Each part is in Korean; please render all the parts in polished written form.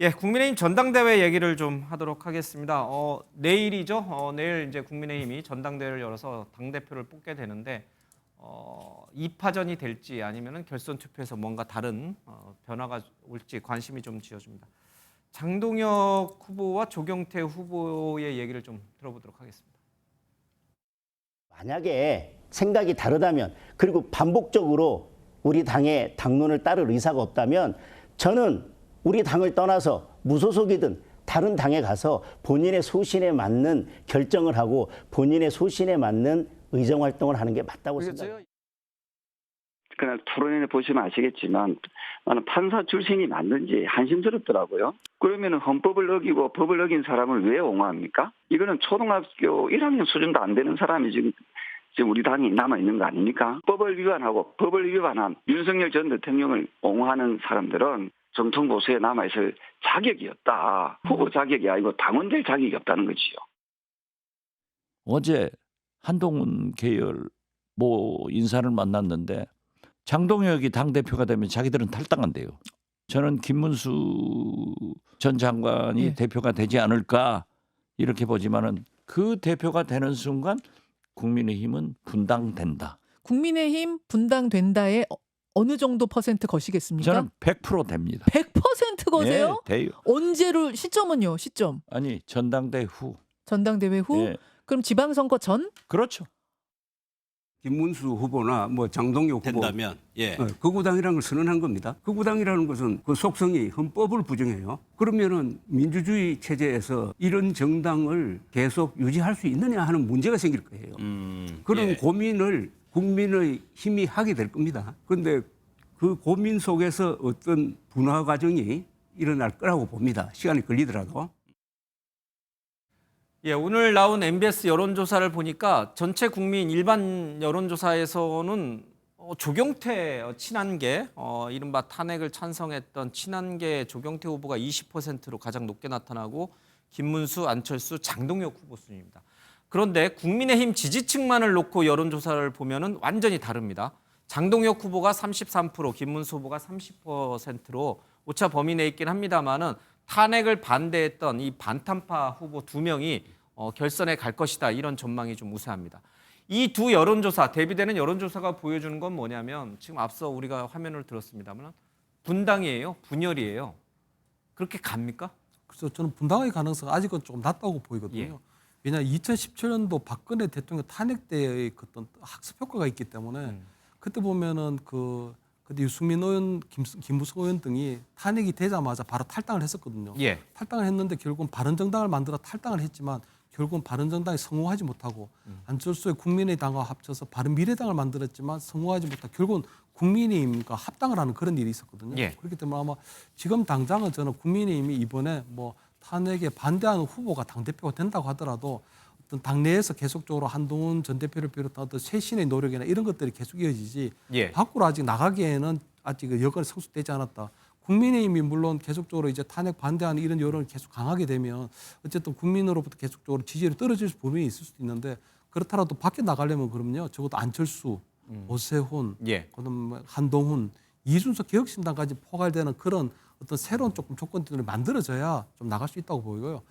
예, 국민의힘 전당대회 얘기를 좀 하도록 하겠습니다. 내일이죠. 내일 이제 국민의힘이 전당대회를 열어서 당대표를 뽑게 되는데 2파전이 될지 아니면은 결선 투표에서 뭔가 다른 변화가 올지 관심이 좀 지어집니다. 장동혁 후보와 조경태 후보의 얘기를 좀 들어보도록 하겠습니다. 만약에 생각이 다르다면 그리고 반복적으로 우리 당의 당론을 따를 의사가 없다면 저는 우리 당을 떠나서 무소속이든 다른 당에 가서 본인의 소신에 맞는 결정을 하고 본인의 소신에 맞는 의정 활동을 하는 게 맞다고 생각합니다. 그냥 토론회 보시면 아시겠지만 나는 판사 출신이 맞는지 한심스럽더라고요. 그러면 헌법을 어기고 법을 어긴 사람을 왜 옹호합니까? 이거는 초등학교 1학년 수준도 안 되는 사람이 지금 우리 당이 남아있는 거 아닙니까? 법을 위반하고 법을 위반한 윤석열 전 대통령을 옹호하는 사람들은 정통 보수에 남아있을 자격이 없다. 후보 자격이 아니고 당원 될 자격이 없다는 거지요. 어제 한동훈 계열 인사를 만났는데 장동혁이 당대표가 되면 자기들은 탈당한대요. 저는 김문수 전 장관이 대표가 되지 않을까 이렇게 보지만은 그 대표가 되는 순간 국민의힘은 분당된다. 국민의힘 분당된다에 어느 정도 퍼센트 거시겠습니까? 저는 100% 됩니다. 100% 거세요? 네, 돼요. 언제로 시점은요? 시점. 아니 전당대 후. 전당대회 후? 네. 그럼 지방선거 전? 그렇죠. 김문수 후보나 장동혁 후보 된다면 극우당이라는 걸 선언한 겁니다. 극우당이라는 것은 그 속성이 헌법을 부정해요. 그러면은 민주주의 체제에서 이런 정당을 계속 유지할 수 있느냐 하는 문제가 생길 거예요. 그런 고민을 국민의 힘이 하게 될 겁니다. 그런데 그 고민 속에서 어떤 분화 과정이 일어날 거라고 봅니다. 시간이 걸리더라도. 예, 오늘 나온 MBS 여론조사를 보니까 전체 국민 일반 여론조사에서는 조경태 친한계, 이른바 탄핵을 찬성했던 친한계 조경태 후보가 20%로 가장 높게 나타나고 김문수, 안철수, 장동혁 후보 순입니다. 그런데 국민의힘 지지층만을 놓고 여론조사를 보면은 완전히 다릅니다. 장동혁 후보가 33%, 김문수 후보가 30%로 오차 범위 내에 있긴 합니다만은 탄핵을 반대했던 이 반탄파 후보 2명이 결선에 갈 것이다. 이런 전망이 좀 우세합니다. 이 두 여론조사, 대비되는 여론조사가 보여주는 건 뭐냐면 지금 앞서 우리가 화면을 들었습니다만 분당이에요. 분열이에요. 그렇게 갑니까? 그래서 저는 분당의 가능성은 아직은 조금 낮다고 보이거든요. 예. 왜냐 2017년도 박근혜 대통령 탄핵 때의 어떤 학습 효과가 있기 때문에 그때 보면은 그때 유승민 의원, 김무성 의원 등이 탄핵이 되자마자 바로 탈당을 했었거든요. 예. 탈당을 했는데 결국은 바른정당을 만들어 탈당을 했지만 결국은 바른정당이 성공하지 못하고 안철수의 국민의당과 합쳐서 바른미래당을 만들었지만 성공하지 못하고 결국은 국민의힘과 합당을 하는 그런 일이 있었거든요. 예. 그렇기 때문에 아마 지금 당장은 저는 국민의힘이 이번에 탄핵에 반대하는 후보가 당대표가 된다고 하더라도 어떤 당내에서 계속적으로 한동훈 전 대표를 비롯한 어떤 쇄신의 노력이나 이런 것들이 계속 이어지지 밖으로 아직 나가기에는 아직 여건이 성숙되지 않았다. 국민의힘이 물론 계속적으로 이제 탄핵 반대하는 이런 여론을 계속 강하게 되면 어쨌든 국민으로부터 계속적으로 지지율이 떨어질 부분이 있을 수도 있는데 그렇더라도 밖에 나가려면 그럼요. 적어도 안철수, 오세훈, 그다음 한동훈, 이준석 개혁신당까지 포괄되는 그런 어떤 새로운 조금 조건들을 만들어져야 좀 나갈 수 있다고 보이고요.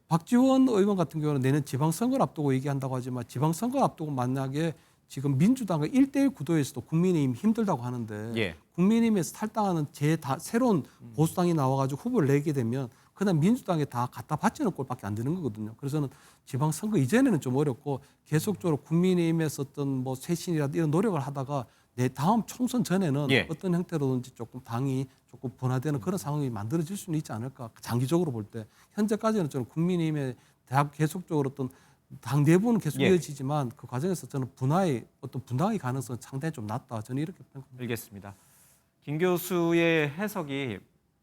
박지원 의원 같은 경우는 내년 지방선거를 앞두고 얘기한다고 하지만 지방선거를 앞두고 만약에 지금 민주당과 1대1 구도에서도 국민의힘 힘들다고 하는데 국민의힘에서 탈당하는 새로운 보수당이 나와가지고 후보를 내게 되면 그다음 민주당에 다 갖다 바치는 꼴밖에 안 되는 거거든요. 그래서 저는 지방선거 이전에는 좀 어렵고 계속적으로 국민의힘에서 어떤 쇄신이라든지 이런 노력을 하다가 내 다음 총선 전에는 어떤 형태로든지 조금 당이 조금 분화되는 그런 상황이 만들어질 수는 있지 않을까. 장기적으로 볼 때 현재까지는 저는 국민의힘의 대학 계속적으로 어떤 당 내부는 계속 이어지지만 그 과정에서 저는 분당의 가능성은 상당히 좀 낮다. 저는 이렇게 생각합니다. 알겠습니다. 김 교수의 해석이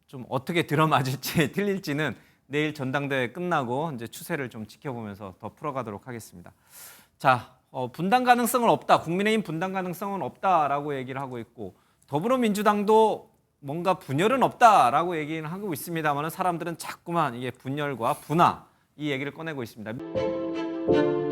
좀 어떻게 들어맞을지 틀릴지는 내일 전당대회 끝나고 이제 추세를 좀 지켜보면서 더 풀어가도록 하겠습니다. 자, 분당 가능성은 없다. 국민의힘 분당 가능성은 없다라고 얘기를 하고 있고 더불어민주당도 뭔가 분열은 없다라고 얘기는 하고 있습니다만 사람들은 자꾸만 이게 분열과 분화 이 얘기를 꺼내고 있습니다.